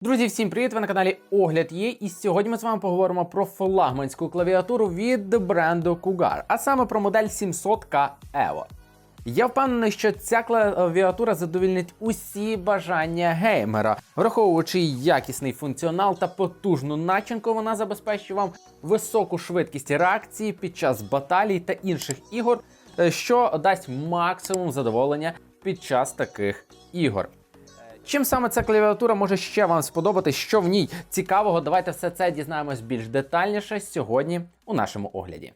Друзі, всім привіт! Ви на каналі Огляд Є, і сьогодні ми з вами поговоримо про флагманську клавіатуру від бренду Cougar, а саме про модель 700K Evo. Я впевнений, що ця клавіатура задовільнить усі бажання геймера. Враховуючи якісний функціонал та потужну начинку, вона забезпечує вам високу швидкість реакції під час баталій та інших ігор, що дасть максимум задоволення під час таких ігор. Чим саме ця клавіатура може ще вам сподобатись, що в ній цікавого, давайте все це дізнаємось більш детальніше сьогодні у нашому огляді.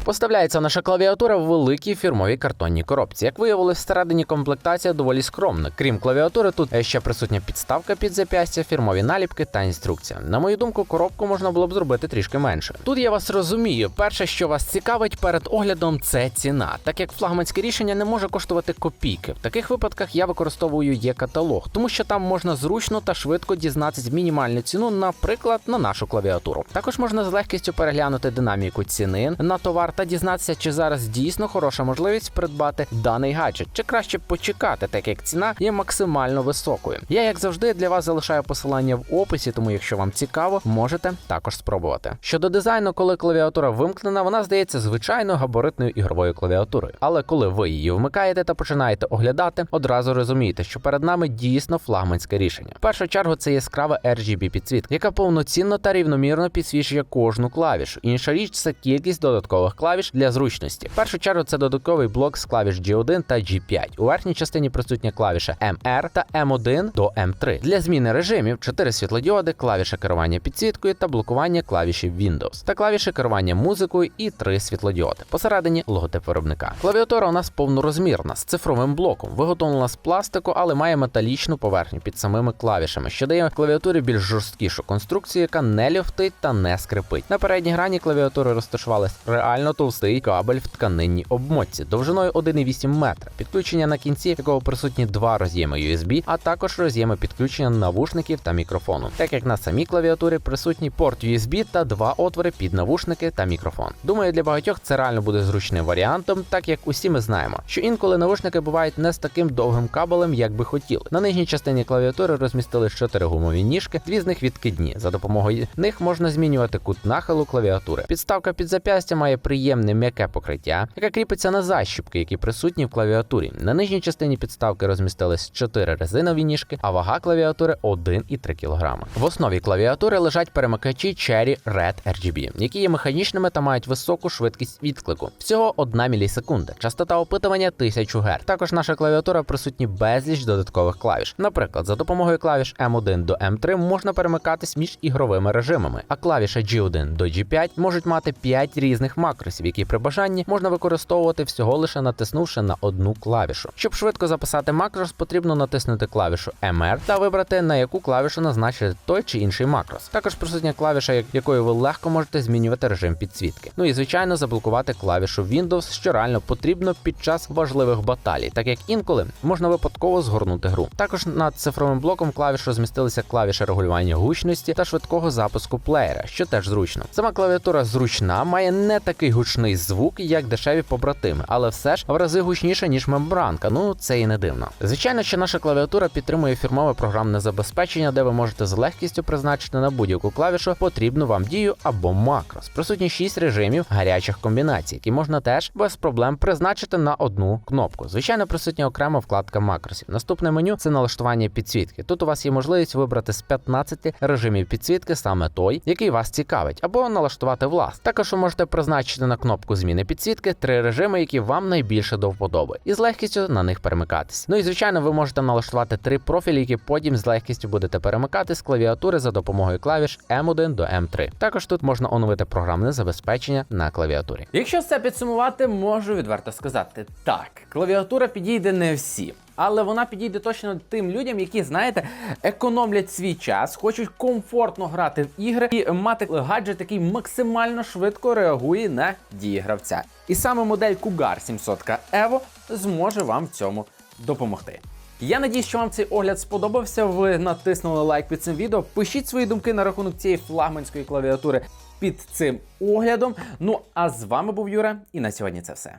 Поставляється наша клавіатура в великій фірмовій картонній коробці. Як виявилось, всередині комплектація доволі скромна. Крім клавіатури, тут ще присутня підставка під зап'ястя, фірмові наліпки та інструкція. На мою думку, коробку можна було б зробити трішки менше. Тут я вас розумію. Перше, що вас цікавить перед оглядом, це ціна. Так як флагманське рішення не може коштувати копійки. В таких випадках я використовую Є-каталог, тому що там можна зручно та швидко дізнатись мінімальну ціну, наприклад, на нашу клавіатуру. Також можна з легкістю переглянути динаміку ціни на товар та дізнатися, чи зараз дійсно хороша можливість придбати даний гаджет, чи краще почекати, так як ціна є максимально високою. Я, як завжди, для вас залишаю посилання в описі, тому якщо вам цікаво, можете також спробувати. Щодо дизайну, коли клавіатура вимкнена, вона здається звичайно габаритною ігровою клавіатурою. Але коли ви її вмикаєте та починаєте оглядати, одразу розумієте, що перед нами дійсно флагманське рішення. В першу чергу це яскрава RGB підсвітка, яка повноцінно та рівномірно підсвічує кожну клавішу. Інша річ – це кількість додаткових клавіш для зручності. В першу чергу це додатковий блок з клавіш G1 та G5. У верхній частині присутня клавіша MR та M1 до M3. Для зміни режимів 4 світлодіоди, клавіша керування підсвіткою та блокування клавіші Windows. Та клавіші керування музикою і 3 світлодіоди. Посередині логотип виробника. Клавіатура у нас повнорозмірна, з цифровим блоком. Виготовлена з пластику, але має металічну поверхню під самими клавішами, що дає клавіатурі більш жорсткішу конструкцію, яка не люфтить та не скрипить. На передній грані клавіатури розташувалась реально товстий кабель в тканинній обмотці довжиною 1,8 метра, підключення на кінці якого присутні 2 роз'єми USB, а також роз'єми підключення навушників та мікрофону. Так як на самій клавіатурі присутній порт USB та 2 отвори під навушники та мікрофон. Думаю, для багатьох це реально буде зручним варіантом, так як усі ми знаємо, що інколи навушники бувають не з таким довгим кабелем, як би хотіли. На нижній частині клавіатури розмістили 4 гумові ніжки, 2 з них відкидні. За допомогою них можна змінювати кут нахилу клавіатури. Підставка під зап'ястя має приємне м'яке покриття, яке кріпиться на защіпки, які присутні в клавіатурі. На нижній частині підставки розмістились 4 резинові ніжки, а вага клавіатури 1,3 кг. В основі клавіатури лежать перемикачі Cherry Red RGB, які є механічними та мають високу швидкість відклику. Всього 1 мілісекунда. Частота опитування 1000 Гц. Також наша клавіатура присутні безліч додаткових клавіш. Наприклад, за допомогою клавіш M1 до M3 можна перемикатись між ігровими режимами, а клавіша G1 до G5 можуть мати 5 різних макросів, які при бажанні можна використовувати всього лише натиснувши на одну клавішу. Щоб швидко записати макрос, потрібно натиснути клавішу MR та вибрати, на яку клавішу назначити той чи інший макрос. Також присутня клавіша, якою ви легко можете змінювати режим підсвітки. Ну і звичайно заблокувати клавішу Windows, що реально потрібно під час важливих баталій, так як інколи можна випадково згорнути гру. Також над цифровим блоком клавіш розмістилися клавіші регулювання гучності та швидкого запуску плеєра, що теж зручно. Сама клавіатура зручна, має не такий гучний звук, як дешеві побратими, але все ж в рази гучніше, ніж мембранка, ну це і не дивно. Звичайно, що наша клавіатура підтримує фірмове програмне забезпечення, де ви можете з легкістю призначити на будь-яку клавішу потрібну вам дію або макрос. Присутні 6 режимів гарячих комбінацій, які можна теж без проблем призначити на одну кнопку. Звичайно, присутня окрема вкладка макросів. Наступне меню – це налаштування підсвітки. Тут у вас є можливість вибрати з 15 режимів підсвітки саме той, який вас цікавить, або налаштувати власний. Також ви можете призначити на кнопку зміни підсвітки 3 режими, які вам найбільше до вподоби, і з легкістю на них перемикатись. Ну і звичайно, ви можете налаштувати 3 профілі, які потім з легкістю будете перемикати з клавіатури за допомогою клавіш M1 до M3. Також тут можна оновити програмне забезпечення на клавіатурі. Якщо все підсумувати, можу відверто сказати, так, клавіатура підійде не всім. Але вона підійде точно тим людям, які, знаєте, економлять свій час, хочуть комфортно грати в ігри і мати гаджет, який максимально швидко реагує на дії гравця. І саме модель Cougar 700K Evo зможе вам в цьому допомогти. Я надіюсь, що вам цей огляд сподобався, ви натиснули лайк під цим відео, пишіть свої думки на рахунок цієї флагманської клавіатури під цим оглядом. Ну а з вами був Юра, і на сьогодні це все.